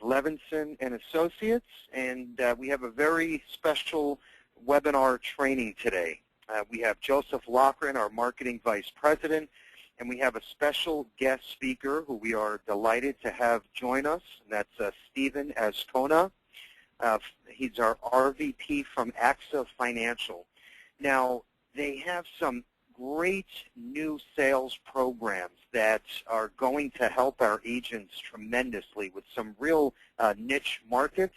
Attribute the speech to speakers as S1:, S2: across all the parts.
S1: Levinson and Associates, and we have a very special webinar training today. We have Joseph Loughran, our Marketing Vice President, and we have a special guest speaker who we are delighted to have join us, and that's Stephen Ascona. He's our RVP from AXA Financial. Now, they have some great new sales programs that are going to help our agents tremendously with some real niche markets.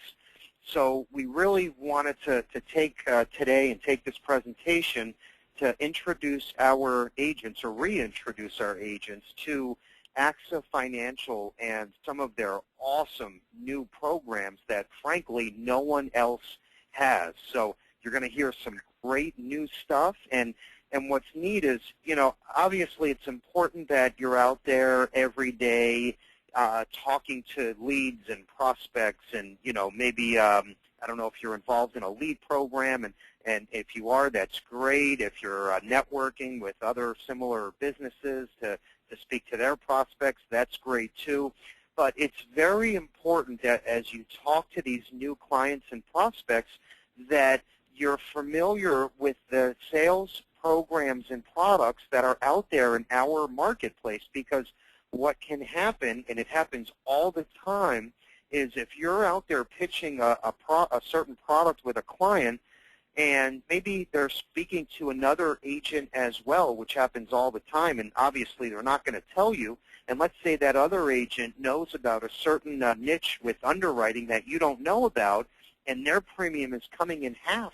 S1: So we really wanted to take today and take this presentation to introduce our agents or reintroduce our agents to AXA Financial and some of their awesome new programs that, frankly, no one else has. So you're going to hear some great new stuff. And what's neat is, you know, obviously it's important that you're out there every day talking to leads and prospects and, you know, maybe, I don't know if you're involved in a lead program, and if you are, that's great. If you're networking with other similar businesses to speak to their prospects, that's great too. But it's very important that as you talk to these new clients and prospects that you're familiar with the sales programs and products that are out there in our marketplace, because what can happen, and it happens all the time, is if you're out there pitching a certain product with a client, and maybe they're speaking to another agent as well, which happens all the time, and obviously they're not going to tell you, and let's say that other agent knows about a certain niche with underwriting that you don't know about, and their premium is coming in half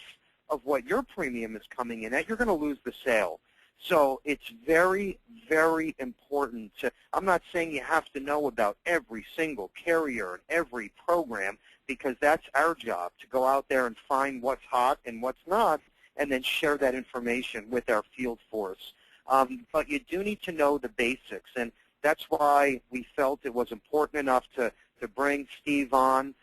S1: of what your premium is coming in at, you're going to lose the sale. So it's very, very important to, I'm not saying you have to know about every single carrier and every program, because that's our job, to go out there and find what's hot and what's not, and then share that information with our field force. But you do need to know the basics, and that's why we felt it was important enough to bring Steve on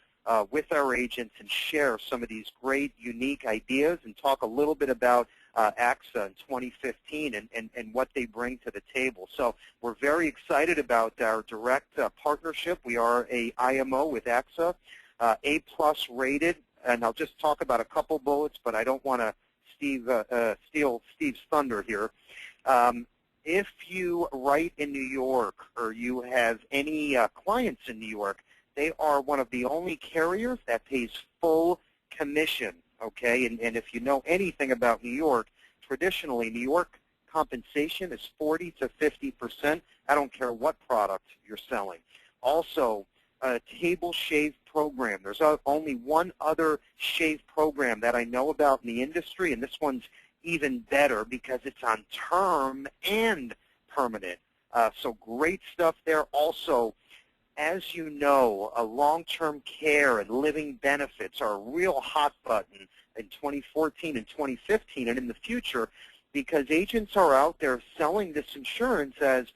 S1: with our agents and share some of these great, unique ideas and talk a little bit about AXA in 2015 and what they bring to the table. So we're very excited about our direct partnership. We are a IMO with AXA, A+ rated, and I'll just talk about a couple bullets, but I don't want to steal Steve's thunder here. If you write in New York or you have any clients in New York, they are one of the only carriers that pays full commission, okay? And if you know anything about New York, traditionally New York compensation is 40 to 50%. I don't care what product you're selling. Also, a table shave program. There's only one other shave program that I know about in the industry, and this one's even better because it's on term and permanent. So great stuff there. Also, as you know, long-term care and living benefits are a real hot button in 2014 and 2015 and in the future, because agents are out there selling this insurance as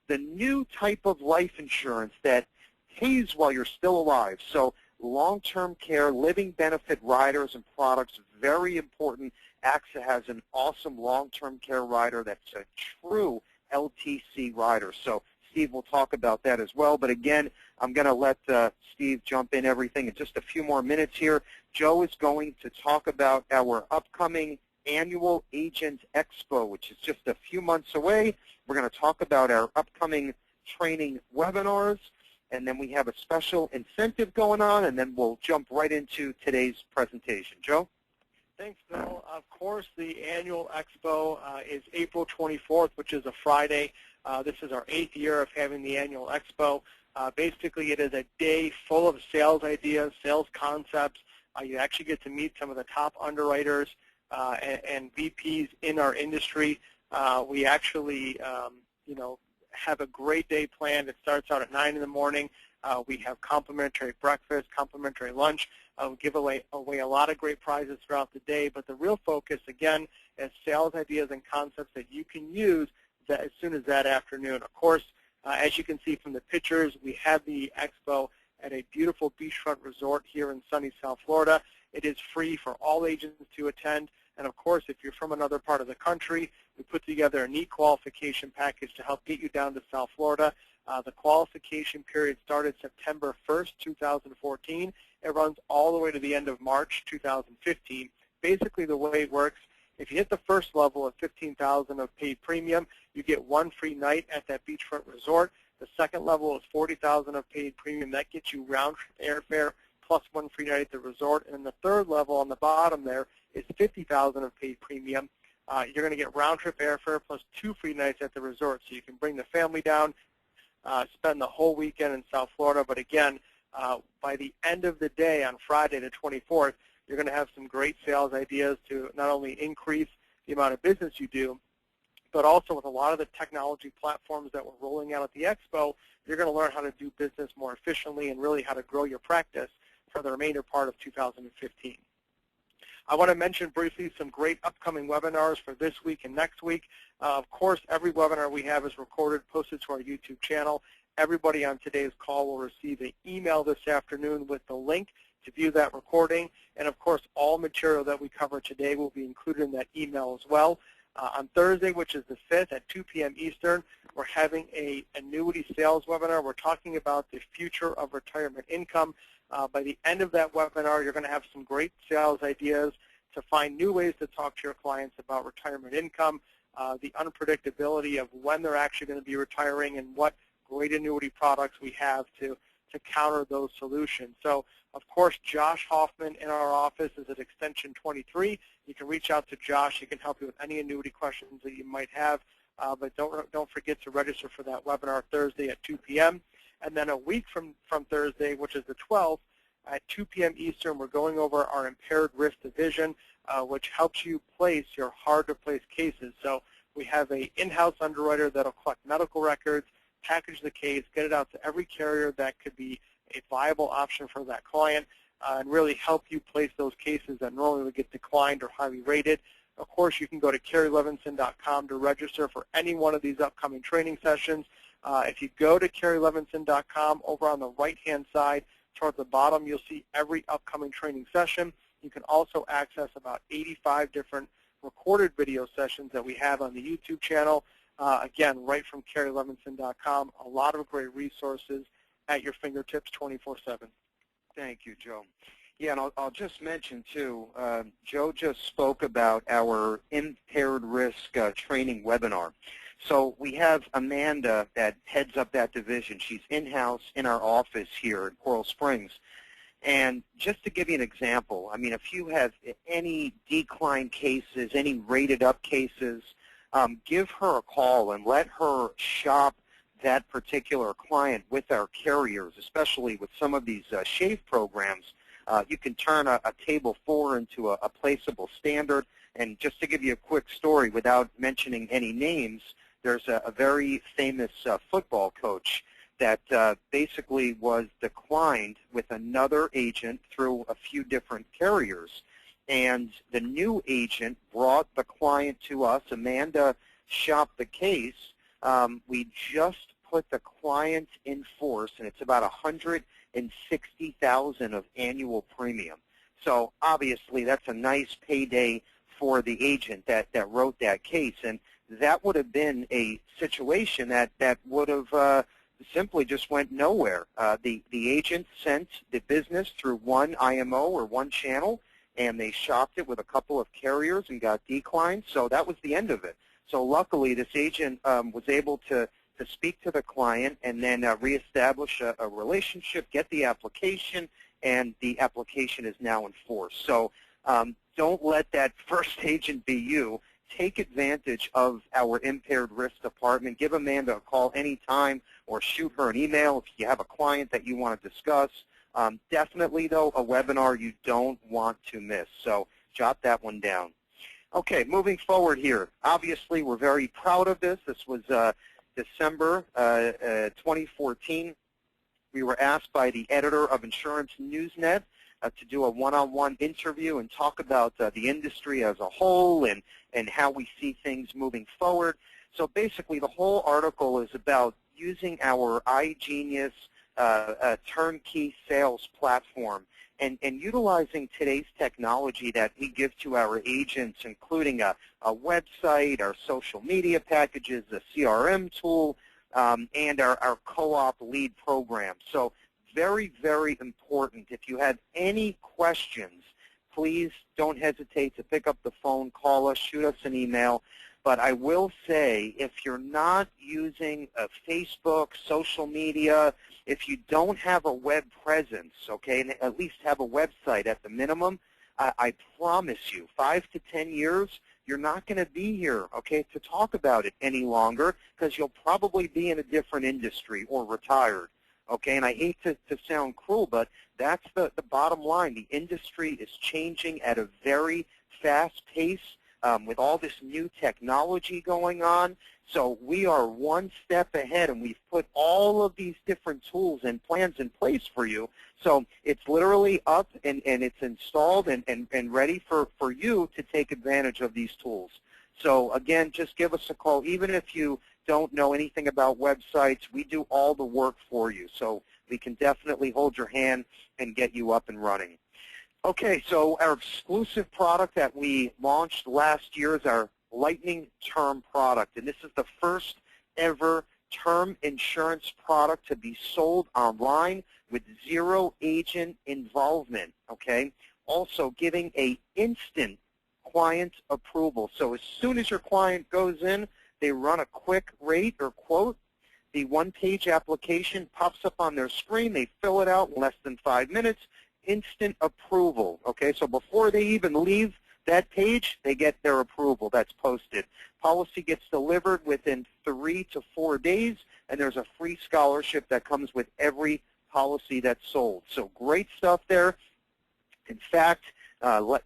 S1: the new type of life insurance that pays while you're still alive. So long-term care, living benefit riders and products, very important. AXA has an awesome long-term care rider that's a true LTC rider. So Steve will talk about that as well. But again, I'm going to let Steve jump in everything in just a few more minutes here. Joe is going to talk about our upcoming annual Agent Expo, which is just a few months away. We're going to talk about our upcoming training webinars, and then we have a special incentive going on, and then we'll jump right into today's presentation. Joe?
S2: Thanks, Bill. Of course, the annual expo is April 24th, which is a Friday. This is our 8th year of having the annual expo. Basically, it is a day full of sales ideas, sales concepts. You actually get to meet some of the top underwriters and VPs in our industry. We actually, have a great day planned. It starts out at 9 in the morning. We have complimentary breakfast, complimentary lunch. We give away a lot of great prizes throughout the day, but the real focus, again, is sales ideas and concepts that you can use as soon as that afternoon. Of course, as you can see from the pictures, we have the expo at a beautiful beachfront resort here in sunny South Florida. It is free for all agents to attend. And of course, if you're from another part of the country, We put together a neat qualification package to help get you down to South Florida. The qualification period started September 1st, 2014. It runs all the way to the end of March 2015. Basically, the way it works, if you hit the first level of $15,000 of paid premium, you get one free night at that beachfront resort. The second level is $40,000 of paid premium. That gets you round-trip airfare plus one free night at the resort. And the third level on the bottom there is $50,000 of paid premium. You're going to get round-trip airfare plus two free nights at the resort. So you can bring the family down, spend the whole weekend in South Florida. But again, by the end of the day on Friday the 24th, you're going to have some great sales ideas to not only increase the amount of business you do, but also with a lot of the technology platforms that we're rolling out at the Expo, you're going to learn how to do business more efficiently and really how to grow your practice for the remainder part of 2015. I want to mention briefly some great upcoming webinars for this week and next week. Of course, every webinar we have is recorded, posted to our YouTube channel. Everybody on today's call will receive an email this afternoon with the link to view that recording. And of course, all material that we cover today will be included in that email as well. On Thursday, which is the 5th at 2 p.m. Eastern, we're having an annuity sales webinar. We're talking about the future of retirement income. By the end of that webinar, you're going to have some great sales ideas to find new ways to talk to your clients about retirement income, the unpredictability of when they're actually going to be retiring, and what great annuity products we have to counter those solutions. So, of course, Josh Hoffman in our office is at extension 23. You can reach out to Josh. He can help you with any annuity questions that you might have. But don't forget to register for that webinar Thursday at 2 p.m. And then a week from Thursday, which is the 12th, at 2 p.m. Eastern, we're going over our impaired risk division, which helps you place your hard-to-place cases. So we have an in-house underwriter that will collect medical records, package the case, get it out to every carrier that could be a viable option for that client, and really help you place those cases that normally would get declined or highly rated. Of course, you can go to CarrieLevinson.com to register for any one of these upcoming training sessions. If you go to CarrieLevinson.com, over on the right-hand side, toward the bottom, you'll see every upcoming training session. You can also access about 85 different recorded video sessions that we have on the YouTube channel. Again, right from CarrieLevinson.com, a lot of great resources at your fingertips 24/7.
S1: Thank you, Joe. Yeah, and I'll just mention, too, Joe just spoke about our impaired risk training webinar. So we have Amanda that heads up that division. She's in-house in our office here in Coral Springs. And just to give you an example, I mean, if you have any decline cases, any rated up cases, give her a call and let her shop that particular client with our carriers, especially with some of these shave programs. You can turn a table 4 into a placeable standard. And just to give you a quick story without mentioning any names, there's a very famous football coach that basically was declined with another agent through a few different carriers. And the new agent brought the client to us. Amanda shopped the case. We just put the client in force, and it's about $160,000 of annual premium. So obviously that's a nice payday for the agent that wrote that case. And that would have been a situation that would have simply just went nowhere. The agent sent the business through one IMO or one channel, and they shopped it with a couple of carriers and got declined. So that was the end of it. So luckily, this agent was able to speak to the client and then reestablish a relationship, get the application, and the application is now in force. So don't let that first agent be you. Take advantage of our impaired risk department. Give Amanda a call anytime or shoot her an email if you have a client that you want to discuss. Definitely, though, a webinar you don't want to miss. So jot that one down. Okay, moving forward here. Obviously, we're very proud of this. This was December 2014. We were asked by the editor of Insurance Newsnet to do a one-on-one interview and talk about the industry as a whole and how we see things moving forward. So basically, the whole article is about using our iGenius turnkey sales platform and utilizing today's technology that we give to our agents, including a website, our social media packages, a CRM tool, and our co-op lead program. So very, very important. If you have any questions, please don't hesitate to pick up the phone, call us, shoot us an email. But I will say, if you're not using Facebook, social media, if you don't have a web presence, okay, and at least have a website at the minimum, I promise you, 5 to 10 years, you're not going to be here, okay, to talk about it any longer, because you'll probably be in a different industry or retired, okay? And I hate to sound cruel, but that's the bottom line. The industry is changing at a very fast pace. With all this new technology going on. So we are one step ahead, and we've put all of these different tools and plans in place for you. So it's literally up and it's installed and ready for you to take advantage of these tools. So again, just give us a call. Even if you don't know anything about websites, we do all the work for you. So we can definitely hold your hand and get you up and running. Okay, so our exclusive product that we launched last year is our Lightning Term product, and this is the first ever term insurance product to be sold online with zero agent involvement, okay? Also giving an instant client approval. So as soon as your client goes in, they run a quick rate or quote. The one-page application pops up on their screen. They fill it out in less than 5 minutes. Instant approval, okay? So before they even leave that page, they get their approval that's posted. Policy gets delivered within 3 to 4 days, and there's a free scholarship that comes with every policy that's sold. So great stuff there. In fact,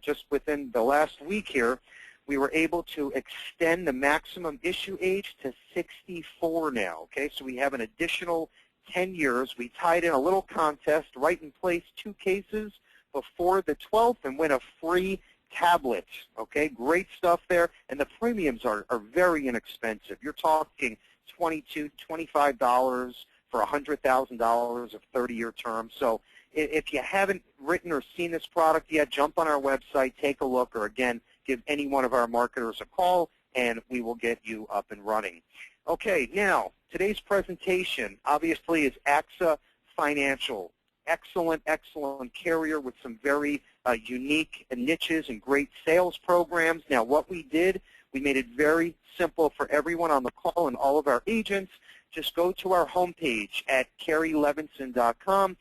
S1: just within the last week here, we were able to extend the maximum issue age to 64 now, okay? So we have an additional 10 years. We tied in a little contest, right in place 2 cases before the 12th, and win a free tablet. Okay, great stuff there. And the premiums are very inexpensive. You're talking $22, $25 for $100,000 of 30-year term. So if you haven't written or seen this product yet, jump on our website, take a look, or again, give any one of our marketers a call, and we will get you up and running. Okay, now, today's presentation obviously is AXA Financial. Excellent, excellent carrier with some very unique niches and great sales programs. Now, what we did, we made it very simple for everyone on the call and all of our agents. Just go to our homepage at CarrieLevinson.com.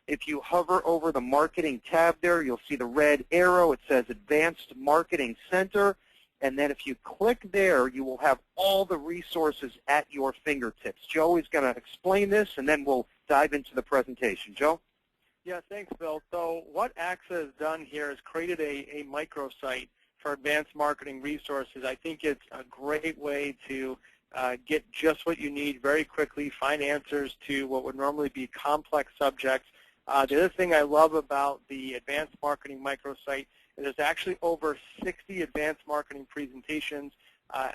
S1: If you hover over the marketing tab there, you'll see the red arrow. It says Advanced Marketing Center. And then if you click there, you will have all the resources at your fingertips. Joe is going to explain this, and then we'll dive into the presentation. Joe?
S2: Yeah, thanks, Bill. So what AXA has done here is created a microsite for advanced marketing resources. I think it's a great way to get just what you need very quickly, find answers to what would normally be complex subjects. The other thing I love about the advanced marketing microsite is there's actually over 60 advanced marketing presentations,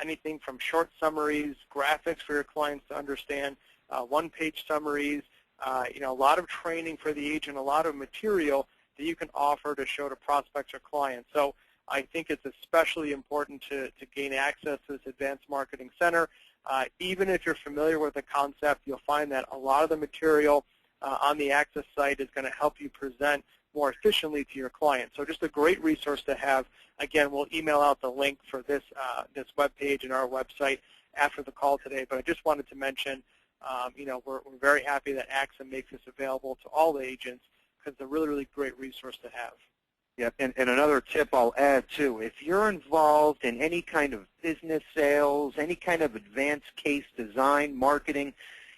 S2: anything from short summaries, graphics for your clients to understand, one-page summaries, a lot of training for the agent, a lot of material that you can offer to show to prospects or clients. So I think it's especially important to gain access to this Advanced Marketing Center. Even if you're familiar with the concept, you'll find that a lot of the material on the AXA site is going to help you present more efficiently to your clients. So just a great resource to have. Again, we'll email out the link for this web page and our website after the call today. But I just wanted to mention, we're very happy that AXA makes this available to all the agents because it's a really, really great resource to have.
S1: Yep, and another tip I'll add too, if you're involved in any kind of business sales, any kind of advanced case design, marketing,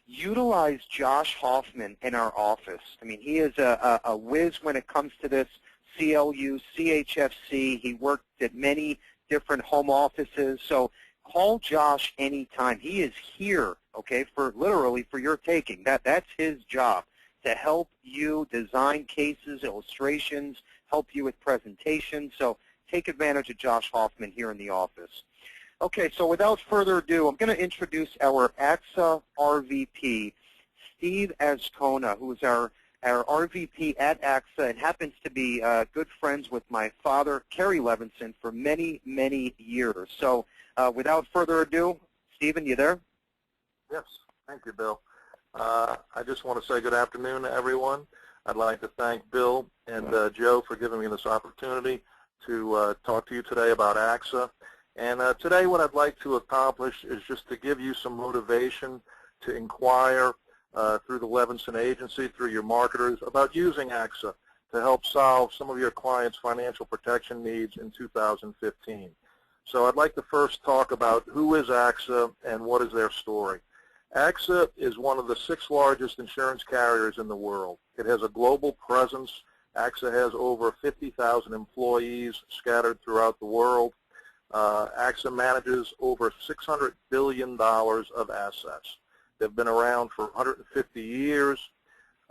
S1: utilize Josh Hoffman in our office. I mean, he is a whiz when it comes to this, CLU, CHFC. He worked at many different home offices. So call Josh anytime. He is here, okay, for literally for your taking. That's his job, to help you design cases, illustrations, help you with presentations. So take advantage of Josh Hoffman here in the office. Okay, so without further ado, I'm going to introduce our AXA RVP, Steve Ascona, who is our our RVP at AXA, and happens to be good friends with my father, Kerry Levinson, for many, many years. So without further ado, Stephen, you there?
S3: Yes, thank you, Bill. I just want to say good afternoon to everyone. I'd like to thank Bill and Joe for giving me this opportunity to talk to you today about AXA. And today what I'd like to accomplish is just to give you some motivation to inquire through the Levinson Agency, through your marketers, about using AXA to help solve some of your clients' financial protection needs in 2015. So I'd like to first talk about who is AXA and what is their story. AXA is one of the 6 largest insurance carriers in the world. It has a global presence. AXA has over 50,000 employees scattered throughout the world. AXA manages over $600 billion of assets. They've been around for 150 years.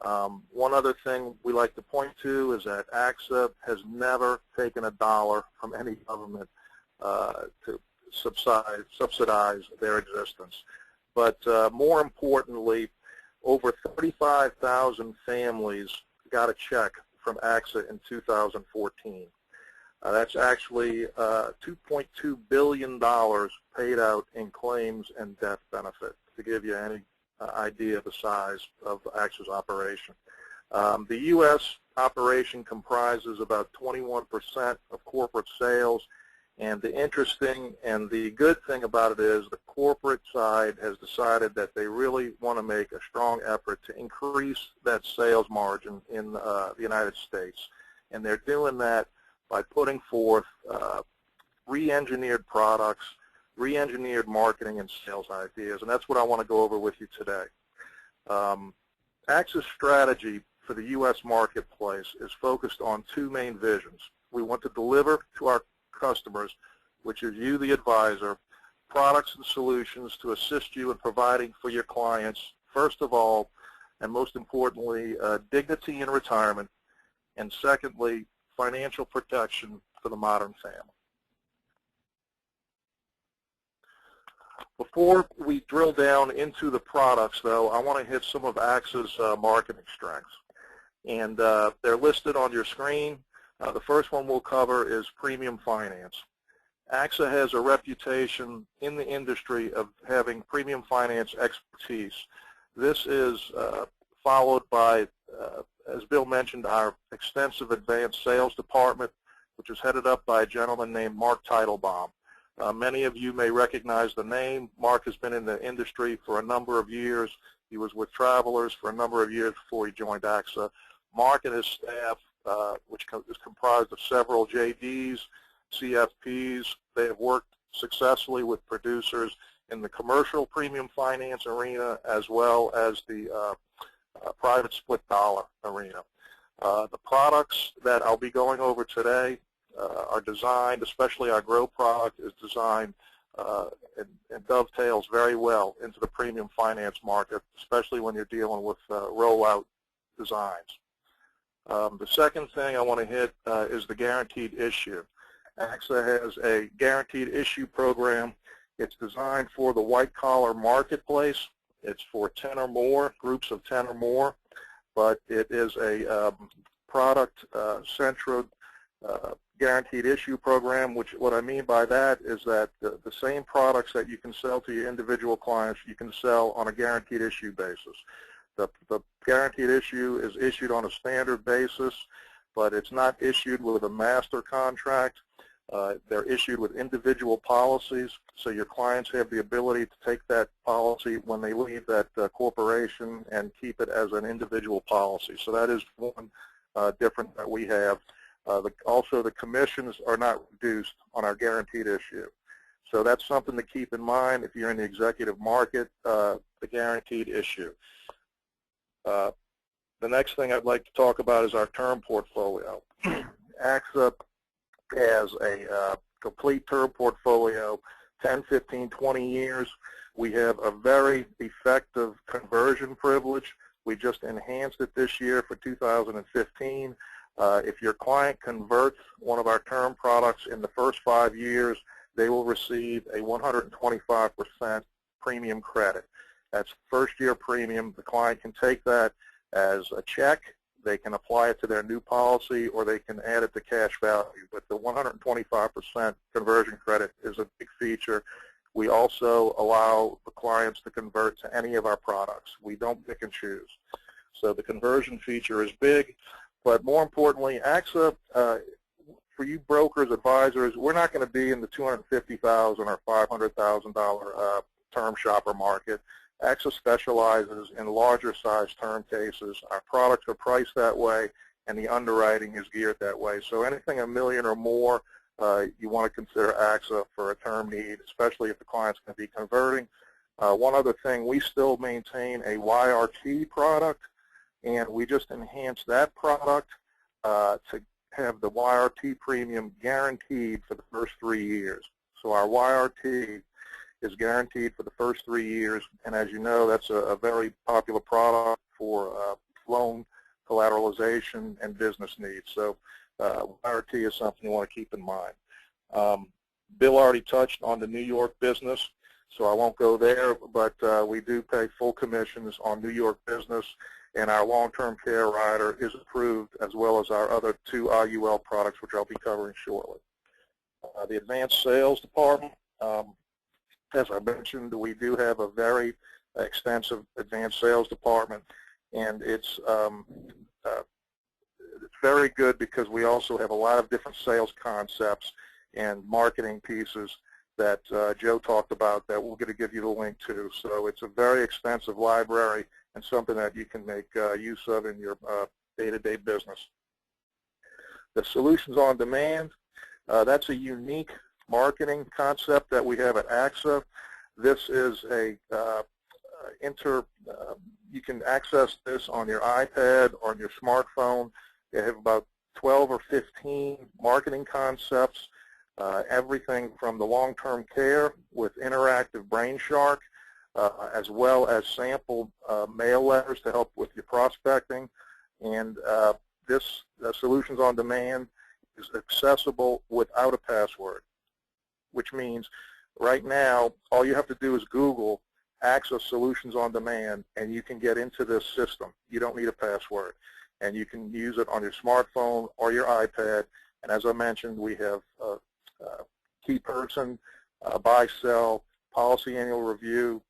S3: One other thing we like to point to is that AXA has never taken a dollar from any government to subsidize their existence. But more importantly, over 35,000 families got a check from AXA in 2014. That's actually $2.2 billion paid out in claims and death benefit, to give you any idea of the size of AXA's operation. The U.S. operation comprises about 21% of corporate sales, and the interesting and the good thing about it is the corporate side has decided that they really want to make a strong effort to increase that sales margin in the United States. And they're doing that by putting forth re-engineered products, re-engineered marketing and sales ideas, and that's what I want to go over with you today. AXA's strategy for the U.S. marketplace is focused on 2 main visions. We want to deliver to our customers, which is you, the advisor, products and solutions to assist you in providing for your clients, first of all, and most importantly, dignity in retirement, and secondly, financial protection for the modern family. Before we drill down into the products, though, I want to hit some of AXA's marketing strengths. And they're listed on your screen. The first one we'll cover is premium finance. AXA has a reputation in the industry of having premium finance expertise. This is followed by, as Bill mentioned, our extensive advanced sales department, which is headed up by a gentleman named Mark Teitelbaum. Many of you may recognize the name. Mark has been in the industry for a number of years. He was with Travelers for a number of years before he joined AXA. Mark and his staff, which is comprised of several JDs, CFPs, they have worked successfully with producers in the commercial premium finance arena as well as the private split dollar arena. The products that I'll be going over today are designed, especially our Grow product is designed and dovetails very well into the premium finance market, especially when you're dealing with rollout designs. The second thing I want to hit is the guaranteed issue. AXA has a guaranteed issue program. It's designed for the white-collar marketplace. It's for 10 or more, groups of 10 or more, but it is a product-centered guaranteed issue program, which what I mean by that is that the same products that you can sell to your individual clients, you can sell on a guaranteed issue basis. The guaranteed issue is issued on a standard basis, but it's not issued with a master contract. They're issued with individual policies, so your clients have the ability to take that policy when they leave that corporation and keep it as an individual policy. So that is one difference that we have. Also, the commissions are not reduced on our guaranteed issue. So that's something to keep in mind if you're in the executive market, the guaranteed issue. The next thing I'd like to talk about is our term portfolio. AXA has a complete term portfolio, 10, 15, 20 years. We have a very effective conversion privilege. We just enhanced it this year for 2015. If your client converts one of our term products in the first 5 years, they will receive a 125% premium credit. That's first-year premium. The client can take that as a check, They can apply it to their new policy, or they can add it to cash value. But the 125% conversion credit is a big feature. We also allow the clients to convert to any of our products. We don't pick and choose. So the conversion feature is big. But more importantly, AXA, for you brokers, advisors, we're not going to be in the $250,000 or $500,000 term shopper market. AXA specializes in larger size term cases. Our products are priced that way, and the underwriting is geared that way. So anything $1 million or more, you want to consider AXA for a term need, especially if the client's going to be converting. One other thing, we still maintain a YRT product, and we just enhanced that product to have the YRT premium guaranteed for the first 3 years. So our YRT is guaranteed for the first 3 years, and as you know, that's a very popular product for loan collateralization and business needs. So YRT is something you want to keep in mind. Bill already touched on the New York business, so I won't go there, but we do pay full commissions on New York business, and our long-term care rider is approved, as well as our other 2 IUL products, which I'll be covering shortly. The advanced sales department, as I mentioned, we do have a very extensive advanced sales department, and it's very good because we also have a lot of different sales concepts and marketing pieces that Joe talked about that we're going to give you the link to. So it's a very extensive library and something that you can make use of in your day-to-day business. The Solutions on Demand, that's a unique marketing concept that we have at AXA. This is you can access this on your iPad or on your smartphone. They have about 12 or 15 marketing concepts, everything from the long-term care with interactive Brain Shark, as well as sample mail letters to help with your prospecting. And this Solutions on Demand is accessible without a password, which means right now all you have to do is Google AXA Solutions on Demand, and you can get into this system. You don't need a password, and you can use it on your smartphone or your iPad. And as I mentioned, we have key person, buy, sell, policy annual review,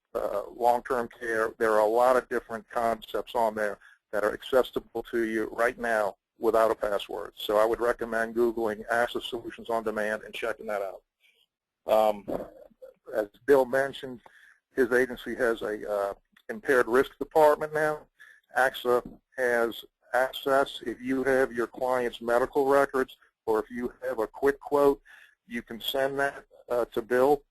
S3: long-term care. There are a lot of different concepts on there that are accessible to you right now without a password. So I would recommend Googling AXA Solutions on Demand and checking that out. As Bill mentioned, his agency has a impaired risk department now. AXA has access. If you have your client's medical records, or if you have a quick quote, you can send that to Bill,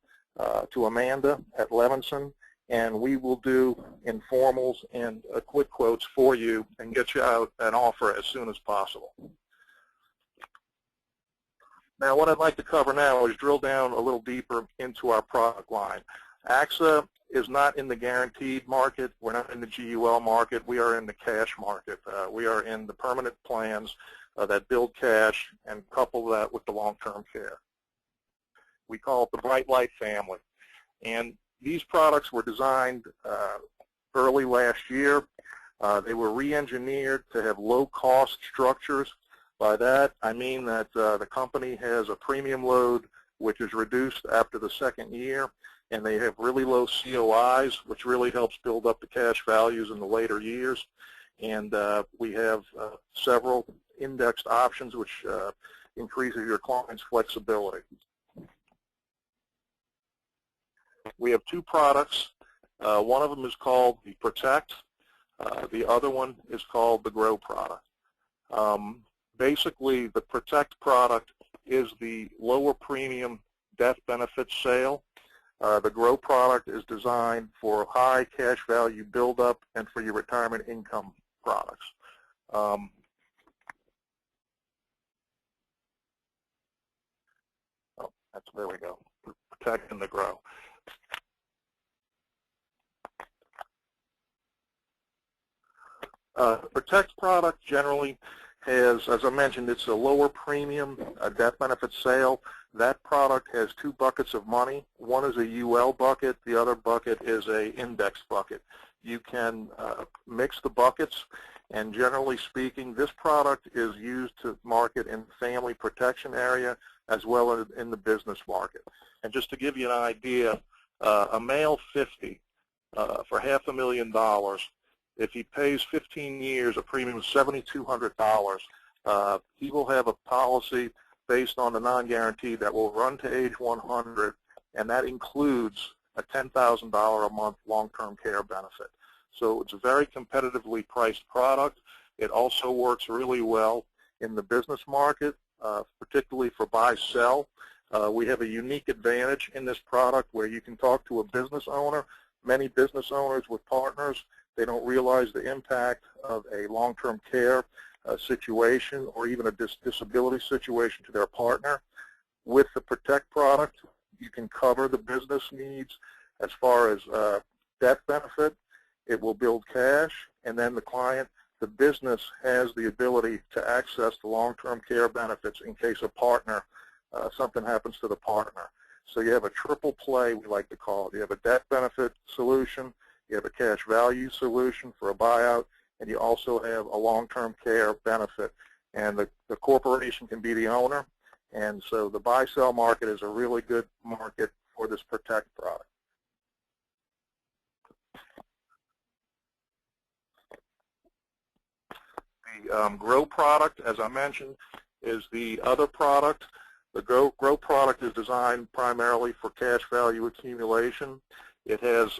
S3: to Amanda at Levinson, and we will do informals and quick quotes for you and get you out an offer as soon as possible. Now, what I'd like to cover now is drill down a little deeper into our product line. AXA is not in the guaranteed market. We're not in the GUL market. We are in the cash market. We are in the permanent plans that build cash and couple that with the long-term care. We call it the Bright Light family. And these products were designed early last year. They were re-engineered to have low-cost structures. By that, I mean that the company has a premium load which is reduced after the second year, and they have really low COIs, which really helps build up the cash values in the later years. And we have several indexed options, which increases your client's flexibility. We have 2 products. One of them is called the Protect. The other one is called the Grow product. Basically, the Protect product is the lower premium death benefit sale. The Grow product is designed for high cash value buildup and for your retirement income products. There we go. Protect and the Grow. Protect product generally has, as I mentioned, it's a lower premium death benefit sale. That product has 2 buckets of money. One is a UL bucket. The other bucket is a index bucket. You can mix the buckets, And generally speaking, this product is used to market in the family protection area as well as in the business market. And just to give you an idea, a male 50 for $500,000, if he pays 15 years, a premium of $7,200, he will have a policy based on the non-guaranteed that will run to age 100, and that includes a $10,000 a month long-term care benefit. So it's a very competitively priced product. It also works really well in the business market, particularly for buy-sell. We have a unique advantage in this product where you can talk to a business owner. Many business owners with partners, they don't realize the impact of a long-term care situation or even a disability situation to their partner. With the Protect product, you can cover the business needs as far as death benefit. It will build cash, and then the client, the business, has the ability to access the long-term care benefits in case a partner, something happens to the partner. So you have a triple play, we like to call it. You have a death benefit solution, you have a cash value solution for a buyout, and you also have a long-term care benefit. And the corporation can be the owner, and so the buy-sell market is a really good market for this Protect product. The Grow product, as I mentioned, is the other product. The Grow product is designed primarily for cash value accumulation. It has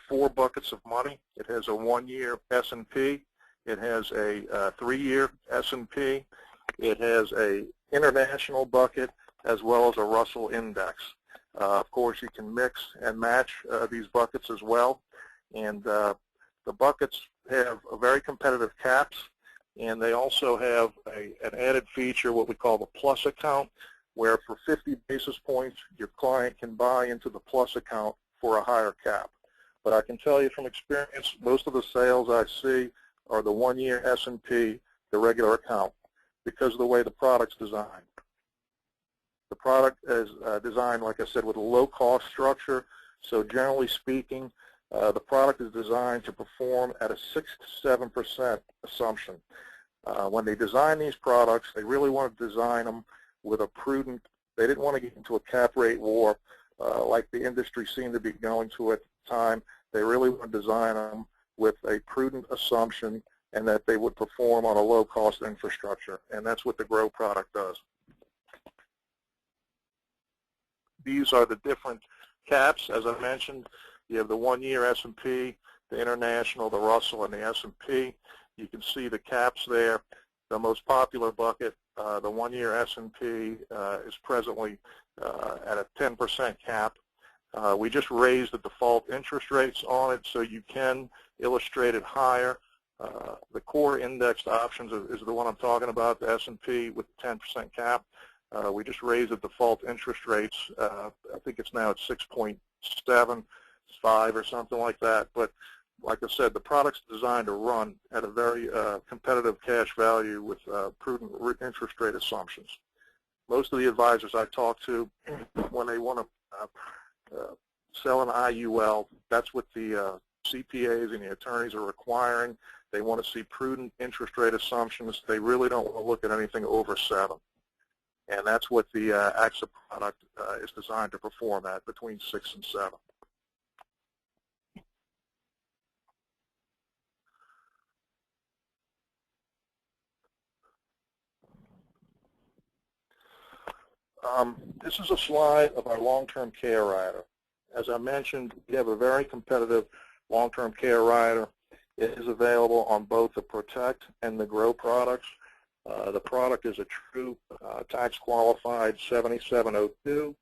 S3: 4 buckets of money. It has a 1-year S&P. It has a 3-year S&P. It has a international bucket as well as a Russell index. Of course, you can mix and match these buckets as well. And the buckets have a very competitive caps. And they also have an added feature, what we call the plus account, where for 50 basis points, your client can buy into the plus account for a higher cap. But I can tell you from experience, most of the sales I see are the 1-year S&P, the regular account, because of the way the product's designed. The product is designed, like I said, with a low-cost structure. So generally speaking, the product is designed to perform at a 6 to 7% assumption. When they design these products, they really want to design them with a prudent, they didn't want to get into a cap rate war like the industry seemed to be going to at the time. They really want to design them with a prudent assumption and that they would perform on a low-cost infrastructure, and that's what the Grow product does. These are the different caps, as I mentioned. You have the 1-year S&P, the international, the Russell, and the S&P. You can see the caps there. The most popular bucket, the 1-year S&P, is presently at a 10% cap. We just raised the default interest rates on it so you can illustrate it higher. The core indexed options is the one I'm talking about, the S&P with the 10% cap. We just raised the default interest rates. I think it's now at 6.75 or something like that. But like I said, the product's designed to run at a very competitive cash value with prudent interest rate assumptions. Most of the advisors I talk to, when they want to sell an IUL, that's what the CPAs and the attorneys are requiring. They want to see prudent interest rate assumptions. They really don't want to look at anything over 7. And that's what the AXA product is designed to perform at, between 6 and 7. This is a slide of our long-term care rider. As I mentioned, we have a very competitive long-term care rider. It is available on both the Protect and the Grow products. The product is a true tax-qualified 7702.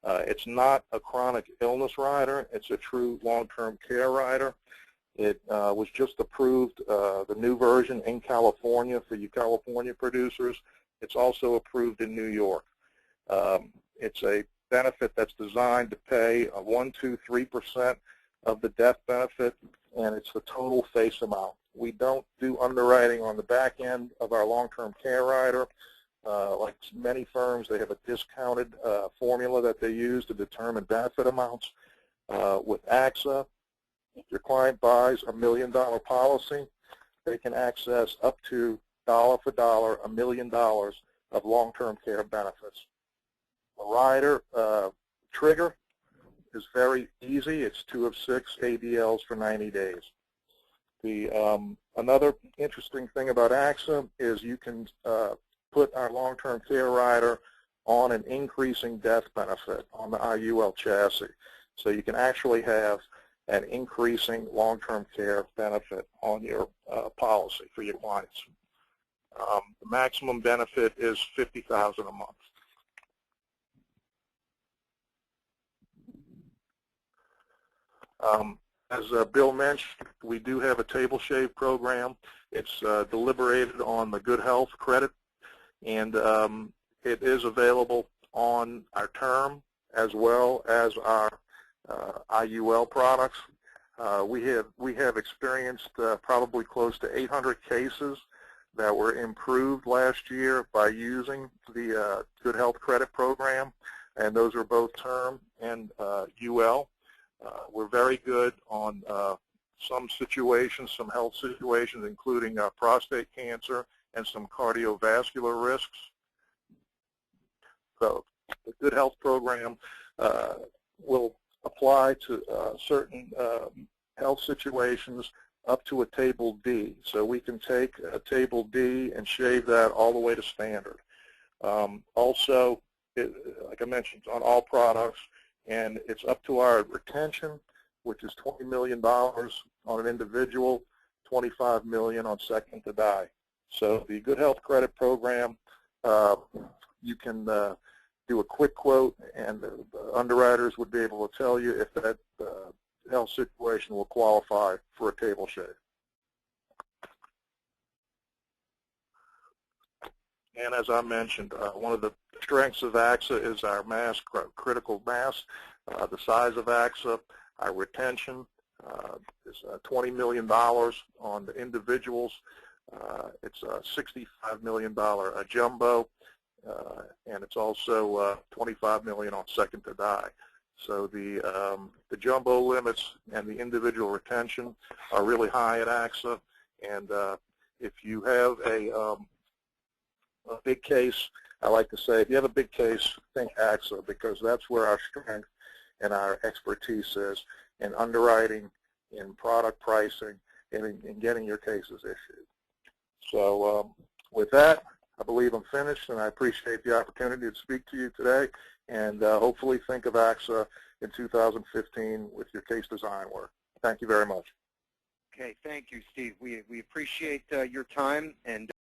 S3: It's not a chronic illness rider. It's a true long-term care rider. It was just approved, the new version, in California for you California producers. It's also approved in New York. It's a benefit that's designed to pay 1, 2, 3% of the death benefit, and it's the total face amount. We don't do underwriting on the back end of our long-term care rider. Like many firms, they have a discounted formula that they use to determine benefit amounts. With AXA, if your client buys a $1 million policy, they can access up to dollar for dollar $1 million of long-term care benefits. The rider trigger is very easy. It's 2 of 6 ADLs for 90 days. Another interesting thing about AXA is you can put our long-term care rider on an increasing death benefit on the IUL chassis. So you can actually have an increasing long-term care benefit on your policy for your clients. The maximum benefit is $50,000 a month. As Bill mentioned, we do have a table shave program. It's deliberated on the Good Health credit, and it is available on our term as well as our IUL products. We have experienced probably close to 800 cases that were improved last year by using the Good Health credit program, and those are both term and UL. We're very good on some situations, some health situations, including prostate cancer and some cardiovascular risks. So the Good Health program will apply to certain health situations up to a table D. So we can take a table D and shave that all the way to standard. Also, like I mentioned, on all products, and it's up to our retention, which is $20 million on an individual, $25 million on second to die. So the Good Health Credit Program, you can do a quick quote, and the underwriters would be able to tell you if that health situation will qualify for a table shave. And as I mentioned, one of the strengths of AXA is our mass, critical mass, the size of AXA, our retention is $20 million on the individuals. It's a $65 million jumbo, and it's also $25 million on second to die. So the jumbo limits and the individual retention are really high at AXA, and if you have a big case, I like to say, if you have a big case, think AXA, because that's where our strength and our expertise is in underwriting, in product pricing, and in getting your cases issued. So with that, I believe I'm finished, and I appreciate the opportunity to speak to you today, and hopefully think of AXA in 2015 with your case design work. Thank you very much.
S1: Okay, thank you, Steve. We appreciate your time, and